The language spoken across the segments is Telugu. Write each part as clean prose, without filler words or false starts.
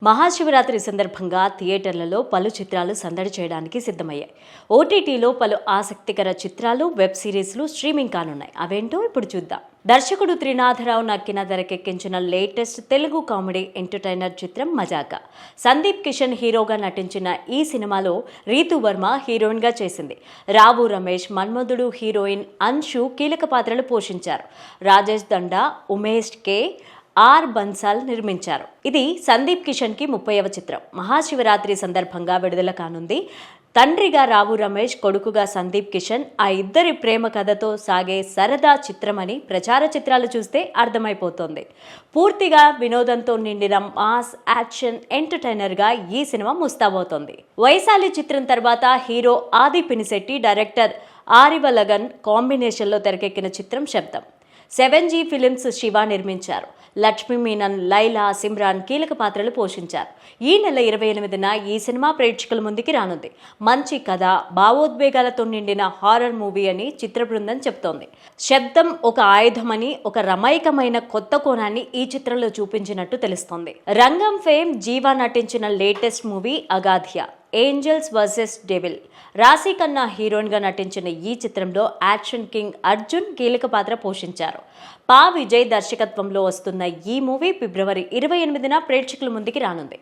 మహాశివరాత్రి సందర్భంగా థియేటర్లలో పలు చిత్రాలు సందడి చేయడానికి సిద్ధమయ్యాయి. ఓటీటీలో పలు ఆసక్తికర చిత్రాలు, వెబ్ సిరీస్లు స్ట్రీమింగ్ కానున్నాయి. అవేంటో ఇప్పుడు చూద్దాం. దర్శకుడు త్రినాథరావు నక్కిన తెరకెక్కించిన లేటెస్ట్ తెలుగు కామెడీ ఎంటర్టైనర్ చిత్రం మజాకా. సందీప్ కిషన్ హీరోగా నటించిన ఈ సినిమాలో రీతు వర్మ హీరోయిన్గా చేసింది. రావు రమేష్, మన్మధుడు హీరోయిన్ అన్షు కీలక పాత్రలు పోషించారు. రాజేష్ దండా, ఉమేష్ కే, ఆర్ బన్సాల్ నిర్మించారు. ఇది సందీప్ కిషన్ కి 30వ చిత్రం. మహాశివరాత్రి సందర్భంగా విడుదల కానుంది. తండ్రిగా రావు రమేష్, కొడుకుగా సందీప్ కిషన్, ఆ ఇద్దరి ప్రేమ కథతో సాగే సరదా చిత్రమని ప్రచార చిత్రాలు చూస్తే అర్థమైపోతోంది. పూర్తిగా వినోదంతో నిండిన మాస్ యాక్షన్ ఎంటర్టైనర్గా ఈ సినిమా ముస్తాబోతోంది. వైశాలి చిత్రం తర్వాత హీరో ఆది పినిశెట్టి, డైరెక్టర్ ఆరివలగన్ కాంబినేషన్లో తెరకెక్కిన చిత్రం శబ్దం. 7G ఫిలిమ్స్ శివ నిర్మించారు. లక్ష్మీ మీనన్, లైలా, సిమ్రాన్ కీలక పాత్రలు పోషించారు. ఈ నెల 28న ఈ సినిమా ప్రేక్షకుల ముందుకి రానుంది. మంచి కథ, భావోద్వేగాలతో నిండిన హారర్ మూవీ అని చిత్ర బృందం చెప్తోంది. శబ్దం ఒక ఆయుధమని, ఒక రమైకమైన కొత్త కోణాన్ని ఈ చిత్రంలో చూపించినట్టు తెలుస్తోంది. రంగం ఫేమ్ జీవా నటించిన latest movie Agathiyaa, angels versus devil. Raashi Khanna హీరోయిన్గా నటించిన ఈ చిత్రంలో యాక్షన్ కింగ్ అర్జున్ కీలక పాత్ర పోషించారు. పా విజయ్ దర్శకత్వంలో వస్తున్న ఈ మూవీ ఫిబ్రవరి 28న ప్రేక్షకుల ముందుకి రానుంది.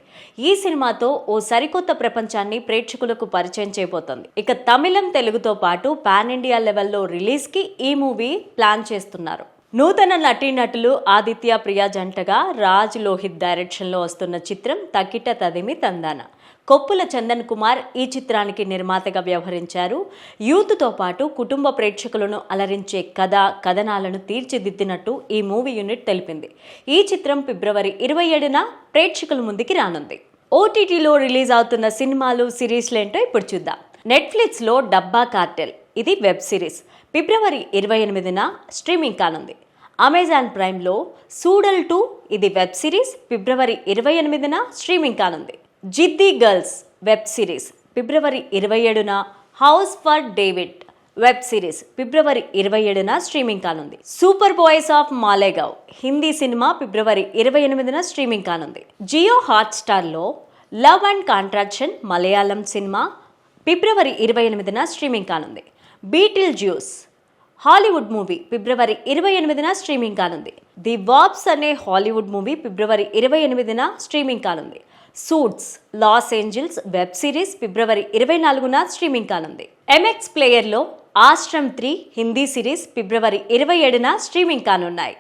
ఈ సినిమాతో ఓ సరికొత్త ప్రపంచాన్ని ప్రేక్షకులకు పరిచయం చేయబోతోంది. ఇక తమిళం, తెలుగుతో పాటు పాన్ ఇండియా లెవెల్లో రిలీజ్కి ఈ మూవీ ప్లాన్ చేస్తున్నారు. నూతన నటీనటులు ఆదిత్య, ప్రియా జంటగా రాజ్ లోహిత్ డైరెక్షన్లో వస్తున్న చిత్రం తకిట తదిమి తందాన. కొప్పుల చందన్ కుమార్ ఈ చిత్రానికి నిర్మాతగా వ్యవహరించారు. యూత్తో పాటు కుటుంబ ప్రేక్షకులను అలరించే కథనాలను తీర్చిదిద్దినట్టు ఈ మూవీ యూనిట్ తెలిపింది. ఈ చిత్రం ఫిబ్రవరి 27న ప్రేక్షకుల ముందుకి రానుంది. ఓటీటీలో రిలీజ్ అవుతున్న సినిమాలు, సిరీస్లేంటో ఇప్పుడు చూద్దాం. నెట్ఫ్లిక్స్లో డబ్బా కార్టెల్, ఇది వెబ్ సిరీస్, ఫిబ్రవరి 28న స్ట్రీమింగ్ కానుంది. అమెజాన్ ప్రైమ్లో సూడల్ 2, ఇది వెబ్ సిరీస్, ఫిబ్రవరి 28న స్ట్రీమింగ్ కానుంది. Ziddi girls web series February 27న, house for David web series February 27న స్ట్రీమింగ్ కానుంది. Super boys of Malegaon Hindi cinema February 28న స్ట్రీమింగ్ కానుంది. జియో హాట్స్టార్లో love and contraction Malayalam cinema February 28న స్ట్రీమింగ్ కానుంది. Beetle juice Hollywood movie February 28న స్ట్రీమింగ్ కానుంది. ది వాప్స్ అనే హాలీవుడ్ మూవీ ఫిబ్రవరి 28న స్ట్రీమింగ్ కానుంది. Suits Los Angeles web series February 24న స్ట్రీమింగ్ కానుంది. ఎంఎక్స్ ప్లేయర్లో ఆశ్రమ్ 3 హిందీ సిరీస్ ఫిబ్రవరి 27న స్ట్రీమింగ్ కానున్నాయి.